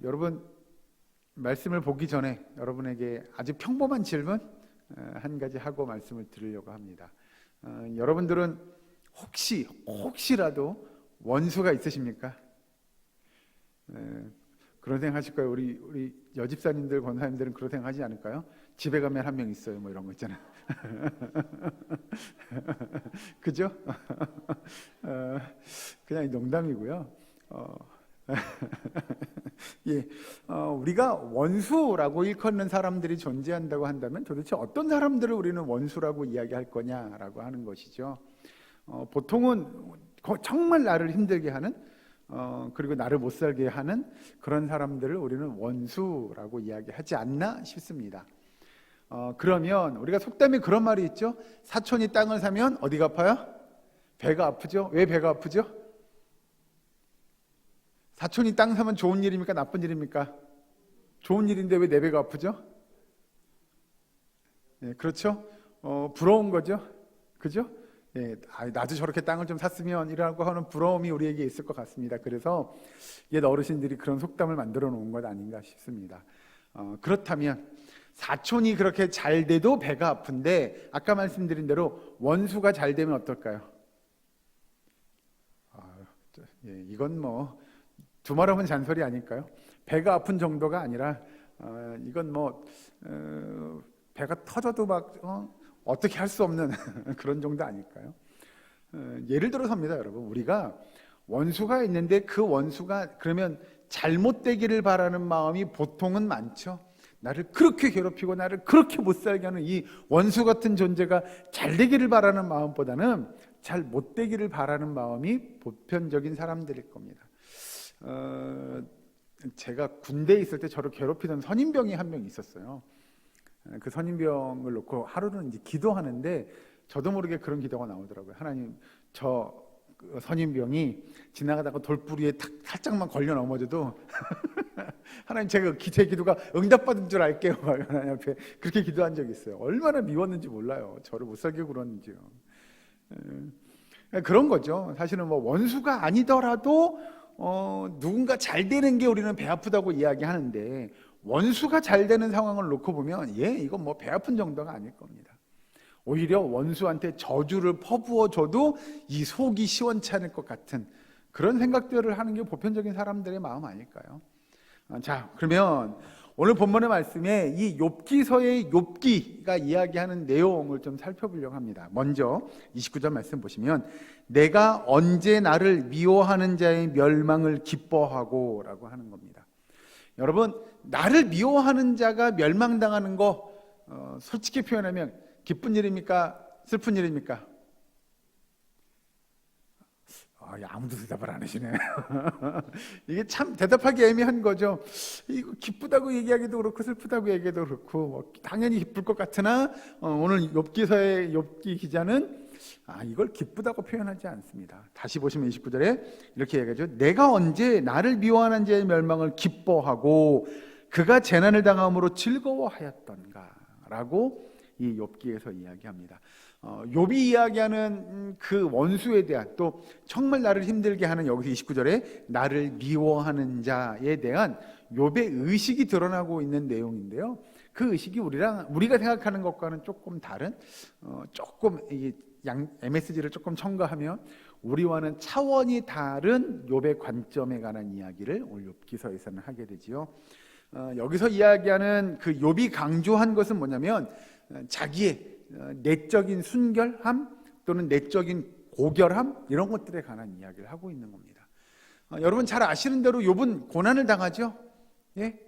여러분 말씀을 보기 전에 여러분에게 아주 평범한 질문 한 가지 하고 말씀을 드리려고 합니다. 여러분들은 혹시라도 원수가 있으십니까? 그런 생각 하실 거예요. 우리 여집사님들, 권사님들은 그런 생각 하지 않을까요? 집에 가면 한 명 있어요. 뭐 이런 거 있잖아요. 그죠? 그냥 농담이고요. 예, 우리가 원수라고 일컫는 사람들이 존재한다고 한다면 도대체 어떤 사람들을 우리는 원수라고 이야기할 거냐라고 하는 것이죠. 보통은 정말 나를 힘들게 하는 그리고 나를 못 살게 하는 그런 사람들을 우리는 원수라고 이야기하지 않나 싶습니다. 그러면 우리가 속담에 그런 말이 있죠. 사촌이 땅을 사면 어디가 아파요? 배가 아프죠. 왜 배가 아프죠? 사촌이 땅 사면 좋은 일입니까? 나쁜 일입니까? 좋은 일인데 왜 내 배가 아프죠? 네, 그렇죠? 부러운 거죠. 그죠? 네, 나도 저렇게 땅을 좀 샀으면 이라고 하는 부러움이 우리에게 있을 것 같습니다. 그래서 옛 어르신들이 그런 속담을 만들어 놓은 것 아닌가 싶습니다. 그렇다면 사촌이 그렇게 잘 돼도 배가 아픈데 아까 말씀드린 대로 원수가 잘 되면 어떨까요? 이건 뭐 두말하면 잔소리 아닐까요? 배가 아픈 정도가 아니라 이건 뭐 배가 터져도 막 어떻게 할 수 없는 그런 정도 아닐까요? 예를 들어서입니다, 여러분. 우리가 원수가 있는데 그 원수가 그러면 잘못되기를 바라는 마음이 보통은 많죠. 나를 그렇게 괴롭히고 나를 그렇게 못 살게 하는 이 원수 같은 존재가 잘 되기를 바라는 마음보다는 잘 못 되기를 바라는 마음이 보편적인 사람들일 겁니다. 제가 군대에 있을 때 저를 괴롭히던 선임병이 한 명 있었어요. 그 선임병을 놓고 하루는 이제 기도하는데 저도 모르게 그런 기도가 나오더라고요. 하나님, 저 선임병이 지나가다가 돌부리에 살짝만 걸려 넘어져도 하나님, 제가 제 기도가 응답받은 줄 알게요. 하나님 앞에 그렇게 기도한 적이 있어요. 얼마나 미웠는지 몰라요. 저를 못 살게 굴었는지요. 그런 거죠. 사실은 뭐 원수가 아니더라도 누군가 잘 되는 게 우리는 배 아프다고 이야기하는데 원수가 잘 되는 상황을 놓고 보면 이건 뭐 배 아픈 정도가 아닐 겁니다. 오히려 원수한테 저주를 퍼부어 줘도 이 속이 시원찮을 것 같은 그런 생각들을 하는 게 보편적인 사람들의 마음 아닐까요? 자, 그러면 오늘 본문의 말씀에 이 욥기서의 욥기가 이야기하는 내용을 좀 살펴보려고 합니다. 먼저 29절 말씀 보시면 내가 언제 나를 미워하는 자의 멸망을 기뻐하고 라고 하는 겁니다. 여러분, 나를 미워하는 자가 멸망당하는 거 솔직히 표현하면 기쁜 일입니까? 슬픈 일입니까? 아무도 대답을 안 하시네. 이게 참 대답하기 애매한 거죠. 이거 기쁘다고 얘기하기도 그렇고 슬프다고 얘기하기도 그렇고 뭐 당연히 기쁠 것 같으나 오늘 욥기서의 욥기 기자는 이걸 기쁘다고 표현하지 않습니다. 다시 보시면 29절에 이렇게 얘기하죠. 내가 언제 나를 미워하는 자의 멸망을 기뻐하고 그가 재난을 당함으로 즐거워하였던가 라고 이 욥기에서 이야기합니다. 욥이 이야기하는 그 원수에 대한 또 정말 나를 힘들게 하는 여기서 29절에 나를 미워하는 자에 대한 욥의 의식이 드러나고 있는 내용인데요. 그 의식이 우리가 생각하는 것과는 조금 다른 조금 MSG를 조금 첨가하면 우리와는 차원이 다른 욥의 관점에 관한 이야기를 오늘 욥기서에서는 하게 되지요. 여기서 이야기하는 그 욥이 강조한 것은 뭐냐면 자기의 내적인 순결함 또는 내적인 고결함 이런 것들에 관한 이야기를 하고 있는 겁니다. 여러분 잘 아시는 대로 욥은 고난을 당하죠. 예?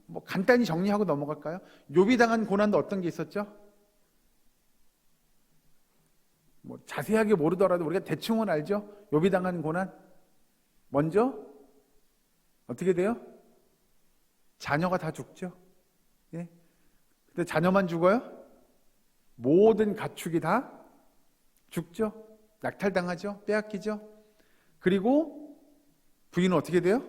뭐 간단히 정리하고 넘어갈까요? 욥이 당한 고난도 어떤 게 있었죠? 뭐 자세하게 모르더라도 우리가 대충은 알죠. 욥이 당한 고난 먼저 어떻게 돼요? 자녀가 다 죽죠. 예? 근데 자녀만 죽어요? 모든 가축이 다 죽죠. 낙탈당하죠. 빼앗기죠. 그리고 부인은 어떻게 돼요?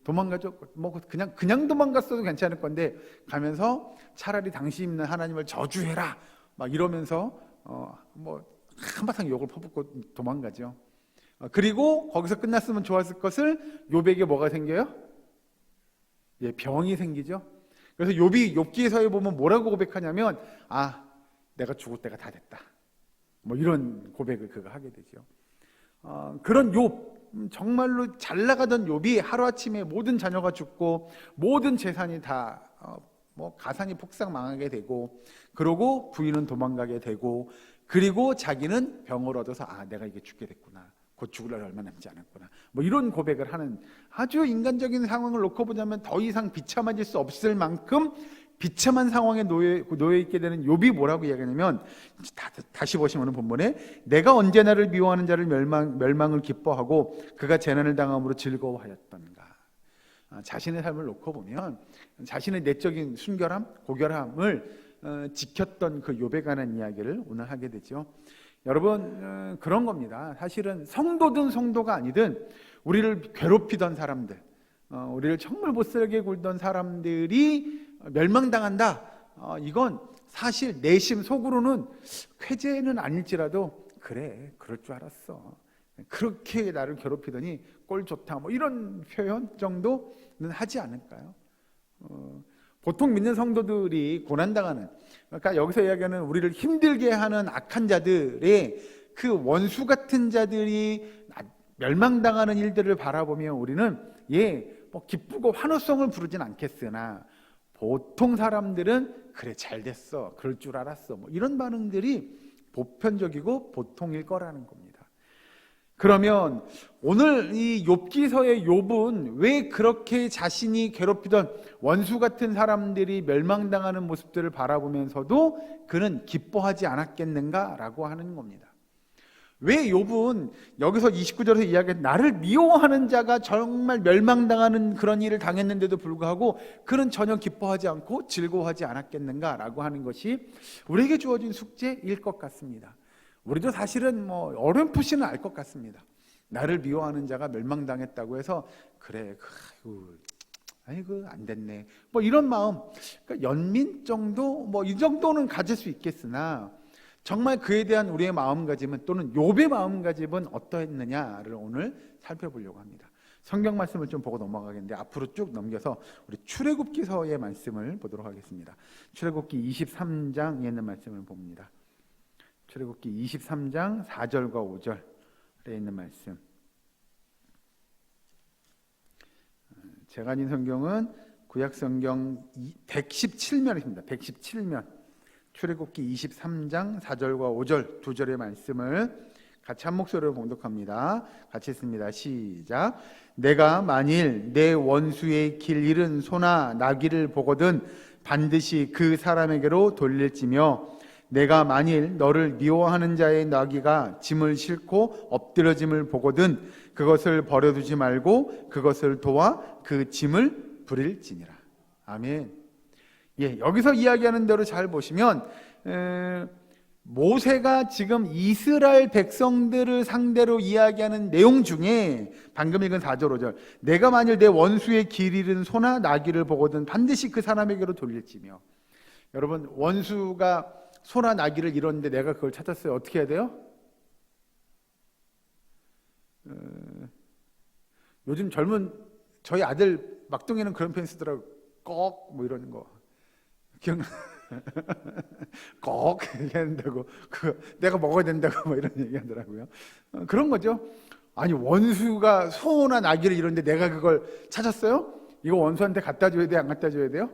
도망가죠. 뭐 그냥 도망갔어도 괜찮을 건데 가면서 차라리 당신 하나님을 저주해라 막 이러면서 뭐 한바탕 욕을 퍼붓고 도망가죠. 그리고 거기서 끝났으면 좋았을 것을 욥에게 뭐가 생겨요? 예, 병이 생기죠. 그래서 욥기서에 보면 뭐라고 고백하냐면 내가 죽을 때가 다 됐다. 뭐 이런 고백을 그가 하게 되죠. 그런 정말로 잘 나가던 욥이 하루아침에 모든 자녀가 죽고 모든 재산이 다 가산이 폭삭 망하게 되고, 그러고 부인은 도망가게 되고, 그리고 자기는 병을 얻어서 내가 이게 죽게 됐구나, 곧 죽을 날 얼마 남지 않았구나, 뭐 이런 고백을 하는, 아주 인간적인 상황을 놓고 보자면 더 이상 비참해질 수 없을 만큼 비참한 상황에 놓여 있게 되는 욥이 뭐라고 이야기하냐면, 다시 보시면 본문에 내가 언제 나를 미워하는 자를 멸망을 기뻐하고 그가 재난을 당함으로 즐거워하였던가. 자신의 삶을 놓고 보면 자신의 내적인 순결함, 고결함을 지켰던 그 욥에 관한 이야기를 오늘 하게 되죠. 여러분, 그런 겁니다. 사실은 성도든 성도가 아니든 우리를 괴롭히던 사람들, 우리를 정말 못살게 굴던 사람들이 멸망당한다, 이건 사실 내심 속으로는 쾌재는 아닐지라도 그럴 줄 알았어, 그렇게 나를 괴롭히더니 꼴 좋다, 뭐 이런 표현 정도는 하지 않을까요? 보통 믿는 성도들이 고난당하는, 그러니까 여기서 이야기하는 우리를 힘들게 하는 악한 자들의 그 원수 같은 자들이 멸망당하는 일들을 바라보며 우리는 뭐 기쁘고 환호성을 부르진 않겠으나, 보통 사람들은 그래 잘 됐어, 그럴 줄 알았어, 뭐 이런 반응들이 보편적이고 보통일 거라는 겁니다. 그러면 오늘 이 욥기서의 욥은 왜 그렇게 자신이 괴롭히던 원수 같은 사람들이 멸망당하는 모습들을 바라보면서도 그는 기뻐하지 않았겠는가라고 하는 겁니다. 왜 욥은 여기서 29절에서 이야기한 나를 미워하는 자가 정말 멸망당하는 그런 일을 당했는데도 불구하고 그는 전혀 기뻐하지 않고 즐거워하지 않았겠는가라고 하는 것이 우리에게 주어진 숙제일 것 같습니다. 우리도 사실은 뭐 어렴풋이는 알 것 같습니다. 나를 미워하는 자가 멸망당했다고 해서 그래, 아이고 안 됐네, 뭐 이런 마음, 그러니까 연민 정도, 뭐 이 정도는 가질 수 있겠으나 정말 그에 대한 우리의 마음가짐은, 또는 욥의 마음가짐은 어떠했느냐를 오늘 살펴보려고 합니다. 성경 말씀을 좀 보고 넘어가겠는데 앞으로 쭉 넘겨서 우리 출애굽기서의 말씀을 보도록 하겠습니다. 출애굽기 23장에 있는 말씀을 봅니다. 출애굽기 23장 4절과 5절에 있는 말씀. 제가 가진 성경은 구약성경 117면입니다. 117면. 출애굽기 23장 4절과 5절 두 절의 말씀을 같이 한 목소리로 봉독합니다. 같이 읽습니다. 시작. 내가 만일 내 원수의 길 잃은 소나 나귀를 보거든 반드시 그 사람에게로 돌릴지며, 내가 만일 너를 미워하는 자의 나귀가 짐을 싣고 엎드러짐을 보거든 그것을 버려두지 말고 그것을 도와 그 짐을 부릴지니라. 아멘. 여기서 이야기하는 대로 잘 보시면 모세가 지금 이스라엘 백성들을 상대로 이야기하는 내용 중에 방금 읽은 4절 5절, 내가 만일 내 원수의 길 잃은 소나 나귀를 보거든 반드시 그 사람에게로 돌릴지며. 여러분, 원수가 소나 나귀를 잃었는데 내가 그걸 찾았어요. 어떻게 해야 돼요? 요즘 젊은 저희 아들 막둥이는 그런 표현 쓰더라고요. 꼭 뭐 이러는 거 기억나? 꼭 얘기한다고, 내가 먹어야 된다고 뭐 이런 얘기하더라고요. 그런 거죠. 아니, 원수가 소나 나귀를 잃었는데 내가 그걸 찾았어요? 이거 원수한테 갖다 줘야 돼, 안 갖다 줘야 돼요?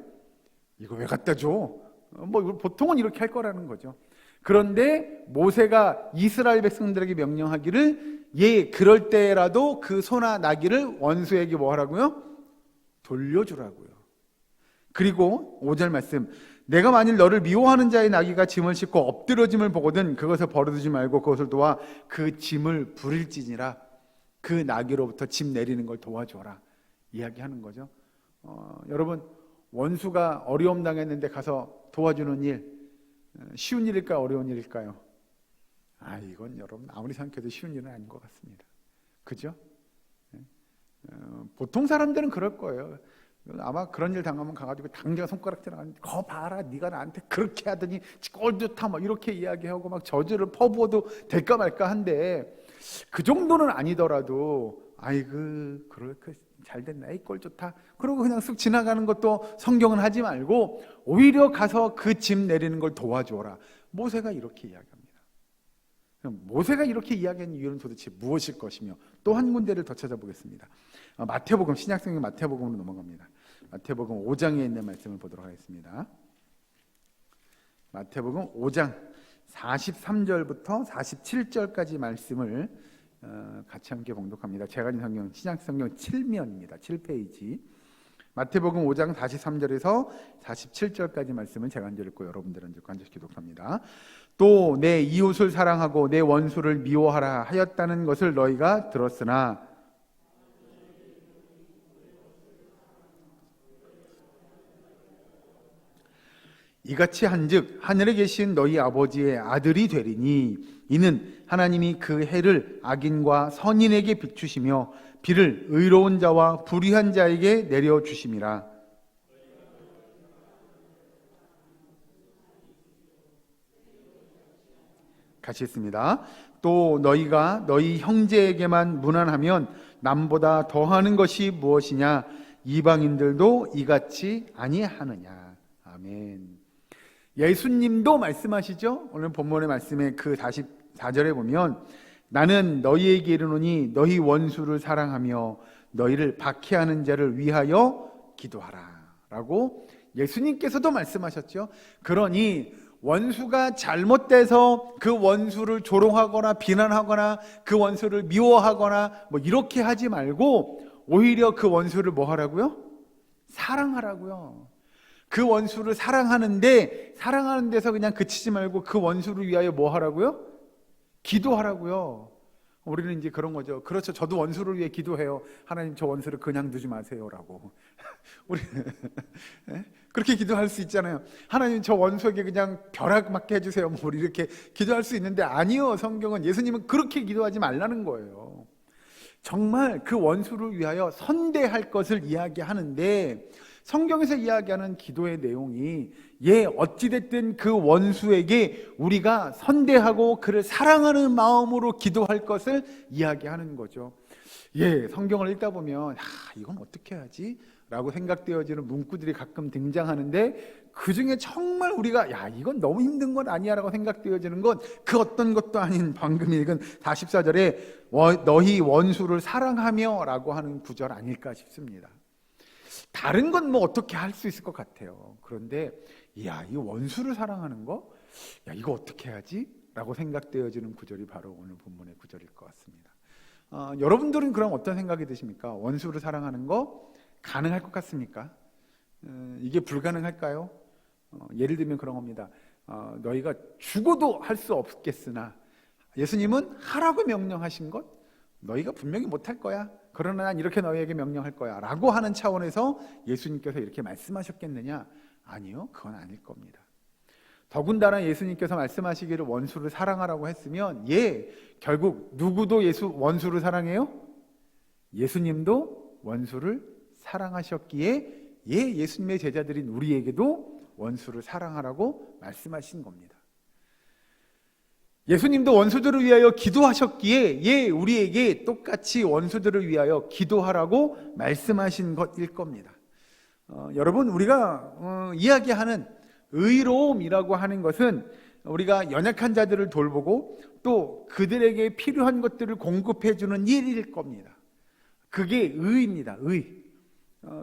이거 왜 갖다 줘? 뭐 보통은 이렇게 할 거라는 거죠. 그런데 모세가 이스라엘 백성들에게 명령하기를 그럴 때라도 그 소나 나귀를 원수에게 뭐 하라고요? 돌려주라고요. 그리고 5절 말씀, 내가 만일 너를 미워하는 자의 나귀가 짐을 싣고 엎드러짐을 보거든 그것을 버려두지 말고 그것을 도와 그 짐을 부릴지니라. 그 나귀로부터 짐 내리는 걸 도와줘라 이야기하는 거죠. 여러분, 원수가 어려움 당했는데 가서 도와주는 일, 쉬운 일일까요? 어려운 일일까요? 이건 여러분 아무리 생각해도 쉬운 일은 아닌 것 같습니다. 그죠? 보통 사람들은 그럴 거예요. 아마 그런 일 당하면 가가지고 당장 손가락질 하는데, 거 봐라, 네가 나한테 그렇게 하더니 꼴 좋다 뭐 이렇게 이야기하고 막 저주를 퍼부어도 될까 말까 한데, 그 정도는 아니더라도 아이고 그렇게 잘 됐네, 이 꼴 좋다, 그러고 그냥 쓱 지나가는 것도 성경은 하지 말고 오히려 가서 그 짐 내리는 걸 도와줘라. 모세가 이렇게 이야기합니다. 모세가 이렇게 이야기한 이유는 도대체 무엇일 것이며, 또 한 군데를 더 찾아보겠습니다. 마태복음, 신약성경 마태복음으로 넘어갑니다. 마태복음 5장에 있는 말씀을 보도록 하겠습니다. 마태복음 5장 43절부터 47절까지 말씀을 같이 함께 봉독합니다. 제가 가진 성경 신약성경 7면입니다. 7페이지. 마태복음 5장 43절에서 47절까지 말씀을 제가 한 절 읽고 여러분들은 읽고 한 절씩 기독합니다. 또 내 이웃을 사랑하고 내 원수를 미워하라 하였다는 것을 너희가 들었으나 이같이 한즉 하늘에 계신 너희 아버지의 아들이 되리니 이는 하나님이 그 해를 악인과 선인에게 비추시며 비를 의로운 자와 불의한 자에게 내려주심이라. 같이 읽습니다. 또 너희가 너희 형제에게만 무난하면 남보다 더하는 것이 무엇이냐? 이방인들도 이같이 아니하느냐. 아멘. 예수님도 말씀하시죠. 오늘 본문의 말씀에 그 44절에 보면 나는 너희에게 이르노니 너희 원수를 사랑하며 너희를 박해하는 자를 위하여 기도하라 라고 예수님께서도 말씀하셨죠. 그러니 원수가 잘못돼서 그 원수를 조롱하거나 비난하거나 그 원수를 미워하거나 뭐 이렇게 하지 말고 오히려 그 원수를 뭐 하라고요? 사랑하라고요. 그 원수를 사랑하는데 사랑하는 데서 그냥 그치지 말고 그 원수를 위하여 뭐 하라고요? 기도하라고요. 우리는 이제 그런 거죠. 그렇죠. 저도 원수를 위해 기도해요. 하나님 저 원수를 그냥 두지 마세요라고. 우리 그렇게 기도할 수 있잖아요. 하나님 저 원수에게 그냥 벼락 맞게 해주세요. 뭐 우리 이렇게 기도할 수 있는데 아니요. 성경은 예수님은 그렇게 기도하지 말라는 거예요. 정말 그 원수를 위하여 선대할 것을 이야기하는데 성경에서 이야기하는 기도의 내용이 어찌됐든 그 원수에게 우리가 선대하고 그를 사랑하는 마음으로 기도할 것을 이야기하는 거죠. 성경을 읽다 보면 이건 어떻게 하지? 라고 생각되어지는 문구들이 가끔 등장하는데 그 중에 정말 우리가 이건 너무 힘든 건 아니야 라고 생각되어지는 건 그 어떤 것도 아닌 방금 읽은 44절에 너희 원수를 사랑하며 라고 하는 구절 아닐까 싶습니다. 다른 건 뭐 어떻게 할 수 있을 것 같아요. 그런데 이 원수를 사랑하는 거? 이거 어떻게 하지? 라고 생각되어지는 구절이 바로 오늘 본문의 구절일 것 같습니다. 여러분들은 그럼 어떤 생각이 드십니까? 원수를 사랑하는 거 가능할 것 같습니까? 이게 불가능할까요? 예를 들면 그런 겁니다. 너희가 죽어도 할 수 없겠으나 예수님은 하라고 명령하신 것 너희가 분명히 못할 거야. 그러나 난 이렇게 너희에게 명령할 거야 라고 하는 차원에서 예수님께서 이렇게 말씀하셨겠느냐? 아니요, 그건 아닐 겁니다. 더군다나 예수님께서 말씀하시기를 원수를 사랑하라고 했으면 결국 누구도 원수를 사랑해요? 예수님도 원수를 사랑하셨기에 예수님의 제자들인 우리에게도 원수를 사랑하라고 말씀하신 겁니다. 예수님도 원수들을 위하여 기도하셨기에 우리에게 똑같이 원수들을 위하여 기도하라고 말씀하신 것일 겁니다. 여러분 우리가 이야기하는 의로움이라고 하는 것은 우리가 연약한 자들을 돌보고 또 그들에게 필요한 것들을 공급해 주는 일일 겁니다. 그게 의입니다.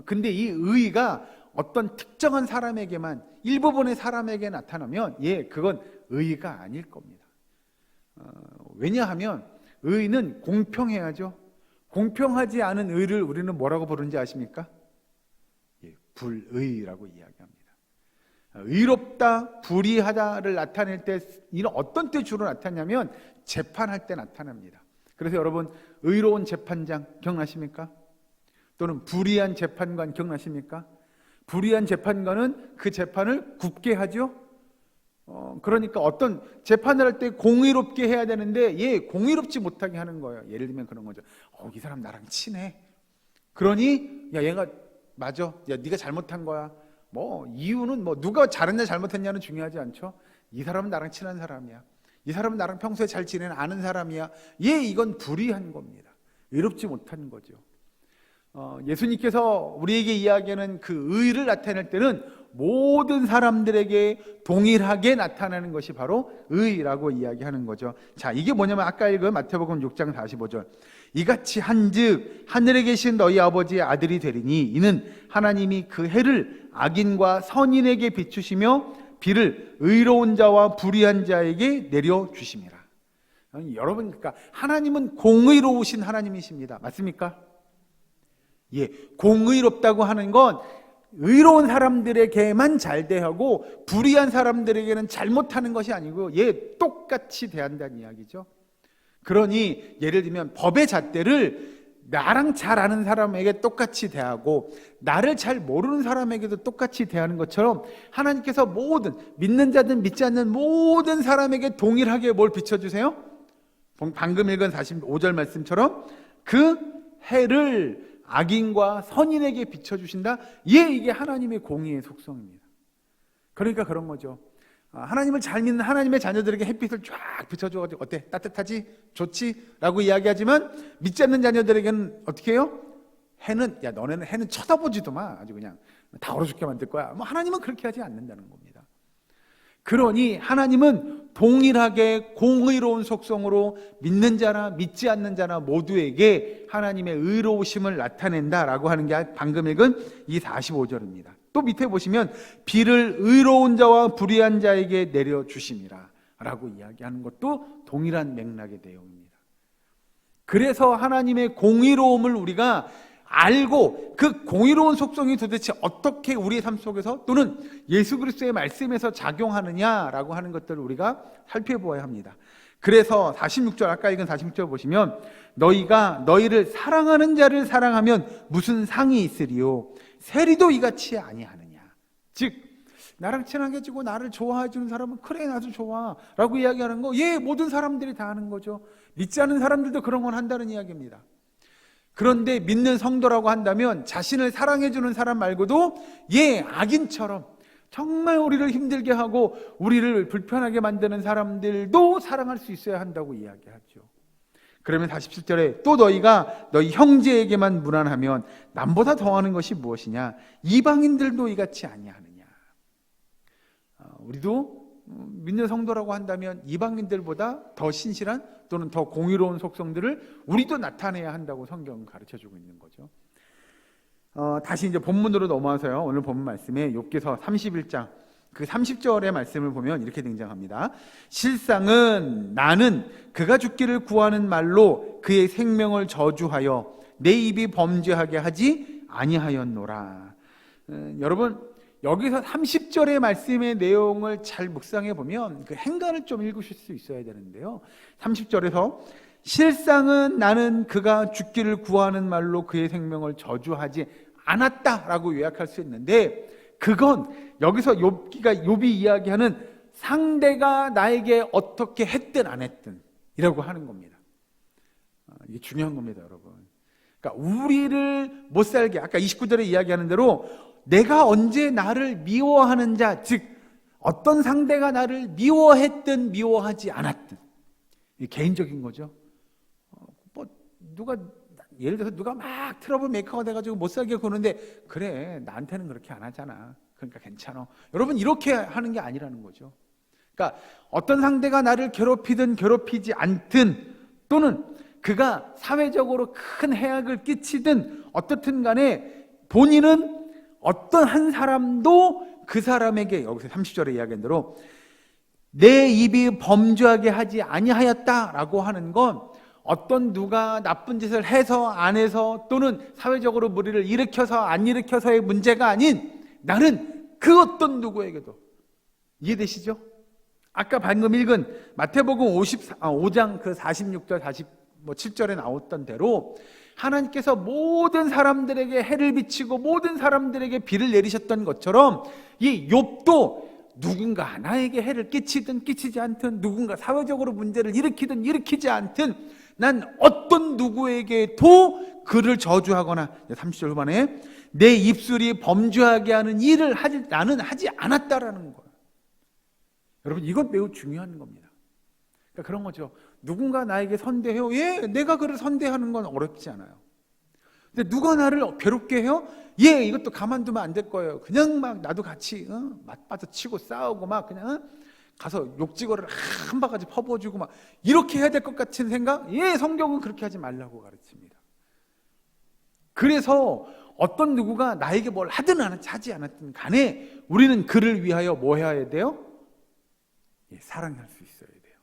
근데 이 의가 어떤 특정한 사람에게만 일부분의 사람에게 나타나면 그건 의가 아닐 겁니다. 왜냐하면 의는 공평해야죠. 공평하지 않은 의를 우리는 뭐라고 부르는지 아십니까? 불의라고 이야기합니다. 의롭다, 불의하다를 나타낼 때 이런 어떤 때 주로 나타나냐면 재판할 때 나타납니다. 그래서 여러분 의로운 재판장 기억나십니까? 또는 불의한 재판관 기억나십니까? 불의한 재판관은 그 재판을 굽게 하죠. 그러니까 어떤 재판을 할 때 공의롭게 해야 되는데 공의롭지 못하게 하는 거예요. 예를 들면 그런 거죠. 이 사람 나랑 친해. 그러니 얘가 맞아. 네가 잘못한 거야. 이유는 누가 잘했냐 잘못했냐는 중요하지 않죠. 이 사람은 나랑 친한 사람이야. 이 사람은 나랑 평소에 잘 지내는 아는 사람이야. 이건 불의한 겁니다. 의롭지 못한 거죠. 예수님께서 우리에게 이야기하는 그 의를 나타낼 때는 모든 사람들에게 동일하게 나타나는 것이 바로 의라고 이야기하는 거죠. 자, 이게 뭐냐면 아까 읽은 마태복음 6장 45절. 이같이 한즉 하늘에 계신 너희 아버지의 아들이 되리니 이는 하나님이 그 해를 악인과 선인에게 비추시며 비를 의로운 자와 불의한 자에게 내려 주심이라. 여러분, 그러니까 하나님은 공의로우신 하나님이십니다. 맞습니까? 공의롭다고 하는 건 의로운 사람들에게만 잘 대하고 불의한 사람들에게는 잘못하는 것이 아니고 똑같이 대한다는 이야기죠. 그러니 예를 들면 법의 잣대를 나랑 잘 아는 사람에게 똑같이 대하고 나를 잘 모르는 사람에게도 똑같이 대하는 것처럼 하나님께서 모든 믿는 자든 믿지 않는 모든 사람에게 동일하게 뭘 비춰주세요? 방금 읽은 45절 말씀처럼 그 해를 악인과 선인에게 비춰주신다. 이게 하나님의 공의의 속성입니다. 그러니까 그런 거죠. 하나님을 잘 믿는 하나님의 자녀들에게 햇빛을 쫙 비춰줘가지고 어때? 따뜻하지? 좋지? 라고 이야기하지만 믿지 않는 자녀들에게는 어떻게 해요? 해는 너네는 해는 쳐다보지도 마. 아주 그냥 다 얼어 죽게 만들 거야. 하나님은 그렇게 하지 않는다는 겁니다. 그러니 하나님은 동일하게 공의로운 속성으로 믿는 자나 믿지 않는 자나 모두에게 하나님의 의로우심을 나타낸다라고 하는 게 방금 읽은 이 45절입니다. 또 밑에 보시면 비를 의로운 자와 불의한 자에게 내려주심이라 라고 이야기하는 것도 동일한 맥락의 내용입니다. 그래서 하나님의 공의로움을 우리가 알고 그 공의로운 속성이 도대체 어떻게 우리의 삶 속에서 또는 예수 그리스도의 말씀에서 작용하느냐라고 하는 것들을 우리가 살펴보아야 합니다. 그래서 46절, 아까 읽은 46절 보시면 너희가 너희를 사랑하는 자를 사랑하면 무슨 상이 있으리요? 세리도 이같이 아니하느냐. 즉 나랑 친하게 지고 나를 좋아해 주는 사람은 그래 나도 좋아 라고 이야기하는 거 모든 사람들이 다 하는 거죠. 믿지 않는 사람들도 그런 건 한다는 이야기입니다. 그런데 믿는 성도라고 한다면 자신을 사랑해주는 사람 말고도 악인처럼 정말 우리를 힘들게 하고 우리를 불편하게 만드는 사람들도 사랑할 수 있어야 한다고 이야기하죠. 그러면 47절에 또 너희가 너희 형제에게만 무난하면 남보다 더하는 것이 무엇이냐? 이방인들도 이같이 아니하느냐? 우리도 믿는 성도라고 한다면 이방인들보다 더 신실한 또는 더 공의로운 속성들을 우리도 나타내야 한다고 성경은 가르쳐주고 있는 거죠. 다시 이제 본문으로 넘어와서요. 오늘 본문 말씀에 욥기서 31장 그 30절의 말씀을 보면 이렇게 등장합니다. 실상은 나는 그가 죽기를 구하는 말로 그의 생명을 저주하여 내 입이 범죄하게 하지 아니하였노라. 여러분 여기서 30절의 말씀의 내용을 잘 묵상해 보면 그 행간을 좀 읽으실 수 있어야 되는데요. 30절에서 실상은 나는 그가 죽기를 구하는 말로 그의 생명을 저주하지 않았다라고 요약할 수 있는데 그건 여기서 욥이 이야기하는 상대가 나에게 어떻게 했든 안 했든 이라고 하는 겁니다. 이게 중요한 겁니다, 여러분. 그러니까 우리를 못 살게 아까 29절에 이야기하는 대로 내가 언제 나를 미워하는 자, 즉 어떤 상대가 나를 미워했든 미워하지 않았든 이게 개인적인 거죠. 예를 들어서 누가 막 트러블 메이커가 돼가지고 못 살게 구는데 그래 나한테는 그렇게 안 하잖아. 그러니까 괜찮아. 여러분 이렇게 하는 게 아니라는 거죠. 그러니까 어떤 상대가 나를 괴롭히든 괴롭히지 않든 또는 그가 사회적으로 큰 해악을 끼치든 어떻든 간에 본인은 어떤 한 사람도 그 사람에게 여기서 30절에 이야기한 대로 내 입이 범죄하게 하지 아니하였다라고 하는 건 어떤 누가 나쁜 짓을 해서 안 해서 또는 사회적으로 무리를 일으켜서 안 일으켜서의 문제가 아닌 나는 그 어떤 누구에게도 이해되시죠? 아까 방금 읽은 마태복음 5장 그 46절 47절에 나왔던 대로 하나님께서 모든 사람들에게 해를 비치고 모든 사람들에게 비를 내리셨던 것처럼 이 욥도 누군가 나에게 해를 끼치든 끼치지 않든 누군가 사회적으로 문제를 일으키든 일으키지 않든 난 어떤 누구에게도 그를 저주하거나 30절 후반에 내 입술이 범죄하게 하는 일을 나는 하지 않았다라는 거예요. 여러분 이건 매우 중요한 겁니다. 그러니까 그런 거죠. 누군가 나에게 선대해요. 예, 내가 그를 선대하는 건 어렵지 않아요. 근데 누가 나를 괴롭게 해요? 예, 이것도 가만두면 안 될 거예요. 그냥 막 나도 같이 맞받아 치고 싸우고 막 그냥 가서 욕지거리를 한 바가지 퍼부어주고 막 이렇게 해야 될 것 같은 생각? 예, 성경은 그렇게 하지 말라고 가르칩니다. 그래서 어떤 누구가 나에게 뭘 하든 하지 않았든 간에 우리는 그를 위하여 뭐 해야 돼요? 예, 사랑할 수 있어야 돼요.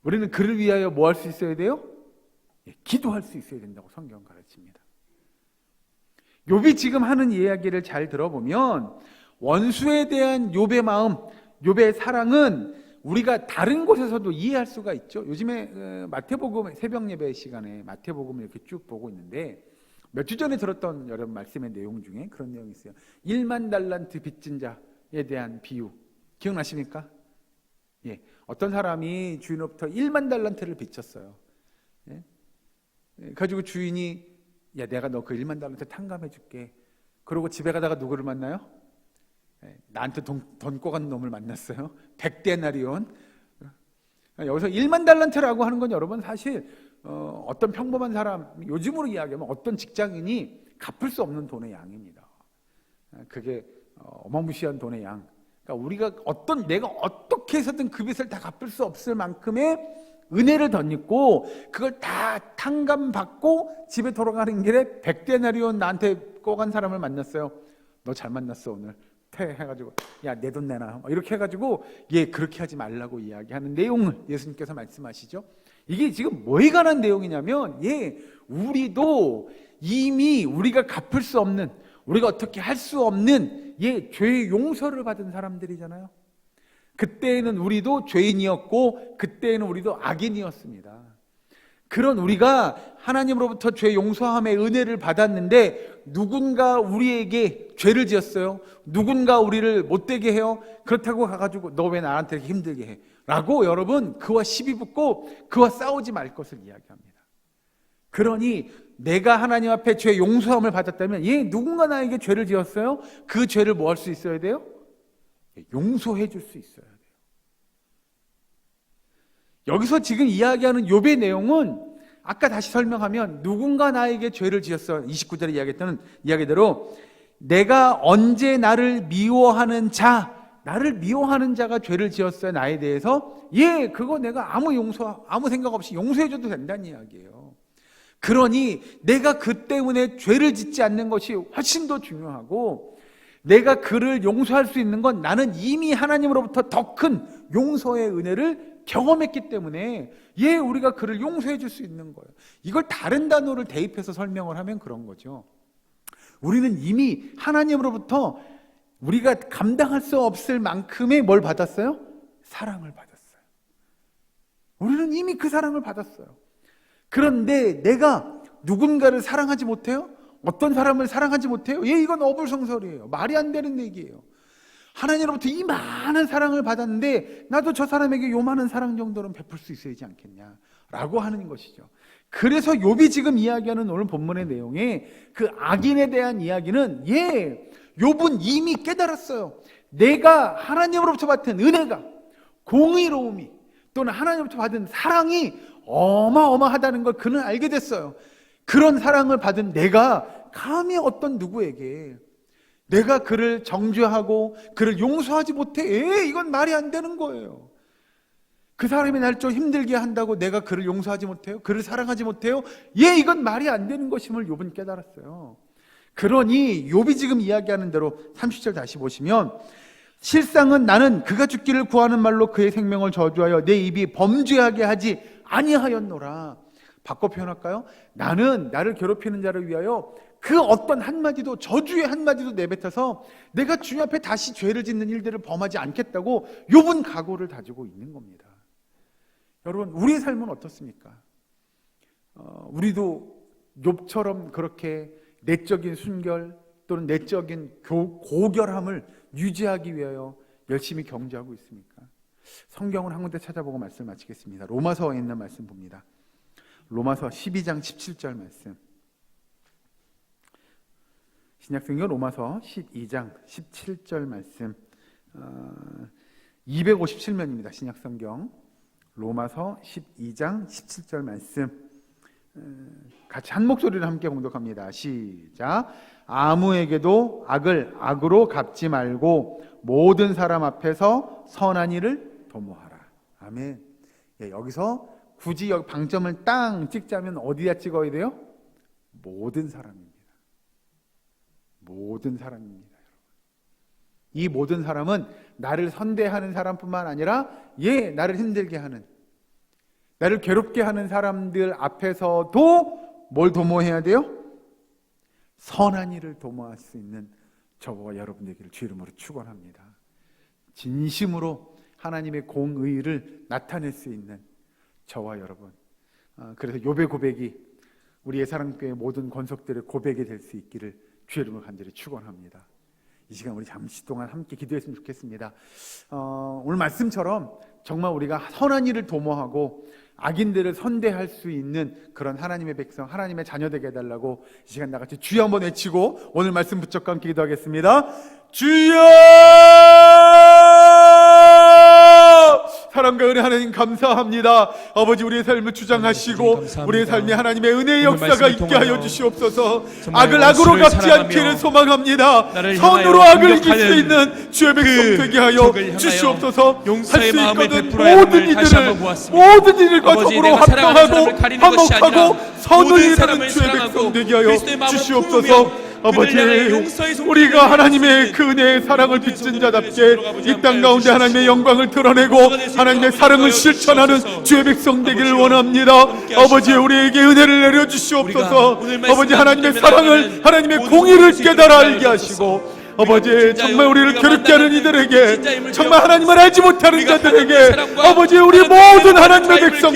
우리는 그를 위하여 뭐 할 수 있어야 돼요? 예, 기도할 수 있어야 된다고 성경은 가르칩니다. 욥이 지금 하는 이야기를 잘 들어보면 원수에 대한 욥의 마음, 욥의 사랑은 우리가 다른 곳에서도 이해할 수가 있죠. 요즘에 마태복음 새벽 예배 시간에 마태복음을 이렇게 쭉 보고 있는데 몇 주 전에 들었던 여러분 말씀의 내용 중에 그런 내용이 있어요. 1만 달란트 빚진 자에 대한 비유 기억나십니까? 예, 어떤 사람이 주인으로부터 1만 달란트를 빚졌어요. 예? 가지고 주인이 야, 내가 너 그 1만 달란트 탕감해 줄게. 그러고 집에 가다가 누구를 만나요? 나한테 돈 꼬간 놈을 만났어요. 100데나리온. 여기서 1만 달란트라고 하는 건 여러분 사실 어떤 평범한 사람, 요즘으로 이야기하면 어떤 직장인이 갚을 수 없는 돈의 양입니다. 그게 어마무시한 돈의 양. 그러니까 우리가 내가 어떻게 해서든 그 빚을 다 갚을 수 없을 만큼의 은혜를 덧입고 그걸 다 탕감받고 집에 돌아가는 길에 100데나리온 나한테 꼬간 사람을 만났어요. 너 잘 만났어 오늘. 해가지고 야, 내 돈 내놔 이렇게 해가지고 예, 그렇게 하지 말라고 이야기하는 내용을 예수님께서 말씀하시죠. 이게 지금 뭐에 관한 내용이냐면 예, 우리도 이미 우리가 갚을 수 없는, 우리가 어떻게 할 수 없는 예, 죄의 용서를 받은 사람들이잖아요. 그때에는 우리도 죄인이었고 그때에는 우리도 악인이었습니다. 그런 우리가 하나님으로부터 죄 용서함의 은혜를 받았는데 누군가 우리에게 죄를 지었어요. 누군가 우리를 못되게 해요. 그렇다고 가가지고 너 왜 나한테 이렇게 힘들게 해? 라고 여러분 그와 시비 붙고 그와 싸우지 말 것을 이야기합니다. 그러니 내가 하나님 앞에 죄 용서함을 받았다면 누군가 나에게 죄를 지었어요. 그 죄를 뭐 할 수 있어야 돼요? 용서해 줄 수 있어야 돼요. 여기서 지금 이야기하는 욥의 내용은 아까 다시 설명하면 누군가 나에게 죄를 지었어. 29절에 이야기했던 이야기대로 내가 언제 나를 미워하는 자가 죄를 지었어요. 나에 대해서 그거 내가 아무 생각 없이 용서해줘도 된다는 이야기예요. 그러니 내가 그 때문에 죄를 짓지 않는 것이 훨씬 더 중요하고 내가 그를 용서할 수 있는 건 나는 이미 하나님으로부터 더 큰 용서의 은혜를 경험했기 때문에 우리가 그를 용서해 줄 수 있는 거예요. 이걸 다른 단어를 대입해서 설명을 하면 그런 거죠. 우리는 이미 하나님으로부터 우리가 감당할 수 없을 만큼의 뭘 받았어요? 사랑을 받았어요. 우리는 이미 그 사랑을 받았어요. 그런데 내가 누군가를 사랑하지 못해요? 어떤 사람을 사랑하지 못해요? 이건 어불성설이에요. 말이 안 되는 얘기예요. 하나님으로부터 이 많은 사랑을 받았는데 나도 저 사람에게 요 많은 사랑 정도는 베풀 수 있어야지 않겠냐라고 하는 것이죠. 그래서 욥이 지금 이야기하는 오늘 본문의 내용에 그 악인에 대한 이야기는 욥은 이미 깨달았어요. 내가 하나님으로부터 받은 은혜가, 공의로움이 또는 하나님으로부터 받은 사랑이 어마어마하다는 걸 그는 알게 됐어요. 그런 사랑을 받은 내가 감히 어떤 누구에게 내가 그를 정죄하고 그를 용서하지 못해? 이건 말이 안 되는 거예요. 그 사람이 날 좀 힘들게 한다고 내가 그를 용서하지 못해요? 그를 사랑하지 못해요? 이건 말이 안 되는 것임을 욥은 깨달았어요. 그러니 욥이 지금 이야기하는 대로 30절 다시 보시면 실상은 나는 그가 죽기를 구하는 말로 그의 생명을 저주하여 내 입이 범죄하게 하지 아니하였노라. 바꿔 표현할까요? 나는 나를 괴롭히는 자를 위하여 그 어떤 한마디도, 저주의 한마디도 내뱉어서 내가 주님 앞에 다시 죄를 짓는 일들을 범하지 않겠다고 욥은 각오를 다지고 있는 겁니다. 여러분, 우리의 삶은 어떻습니까? 우리도 욥처럼 그렇게 내적인 순결 또는 내적인 고결함을 유지하기 위하여 열심히 경주하고 있습니까? 성경을 한 군데 찾아보고 말씀 마치겠습니다. 로마서에 있는 말씀 봅니다. 로마서 12장 17절 말씀. 신약성경 로마서 12장 17절 말씀. 257면입니다. 신약성경 로마서 12장 17절 말씀 같이 한 목소리로 함께 봉독합니다. 시작. 아무에게도 악을 악으로 갚지 말고 모든 사람 앞에서 선한 일을 도모하라. 아멘. 예, 여기서 굳이 여기 방점을 땅 찍자면 어디다 찍어야 돼요? 모든 사람입니다. 모든 사람입니다. 이 모든 사람은 나를 선대하는 사람뿐만 아니라 나를 힘들게 하는, 나를 괴롭게 하는 사람들 앞에서도 뭘 도모해야 돼요? 선한 일을 도모할 수 있는 저와 여러분 되기를 주 이름으로 축원합니다. 진심으로 하나님의 공의를 나타낼 수 있는 저와 여러분, 그래서 욥의 고백이 우리의 사랑교회 모든 권속들의 고백이 될 수 있기를 주 이름으로 간절히 축원합니다. 이 시간 우리 잠시 동안 함께 기도했으면 좋겠습니다. 오늘 말씀처럼 정말 우리가 선한 일을 도모하고 악인들을 선대할 수 있는 그런 하나님의 백성, 하나님의 자녀 되게 해달라고 이 시간 나같이 주여 한번 외치고 오늘 말씀 붙잡고 함께 기도하겠습니다. 주여! 사랑과 은혜 하나님 감사합니다. 아버지, 우리의 삶을 주장하시고 우리의 삶에 하나님의 은혜의 역사가 있게 하여 주시옵소서. 악을 악으로 갚지 않기를 소망합니다. 선으로 악을 이길 수 있는 주의 백성 되게 하여 주시옵소서. 할 수 있거든 모든 이들과 더불어 합당하고 화목하고 선을 이루는 주의 백성 되게 하여 주시옵소서. 아버지, 우리가 하나님의 그 은혜의 사랑을 빚진 자답게 이 땅 가운데 하나님의 영광을 드러내고 하나님의 사랑을 실천하는 주의 백성 되기를 원합니다. 아버지, 우리에게 은혜를 내려주시옵소서. 아버지, 하나님의 사랑을, 하나님의 공의를 깨달아 알게 하시고 아버지, 정말 우리를 괴롭게 하는 이들에게, 정말 하나님을 알지 못하는 자들에게 아버지, 우리 모든 하나님의 백성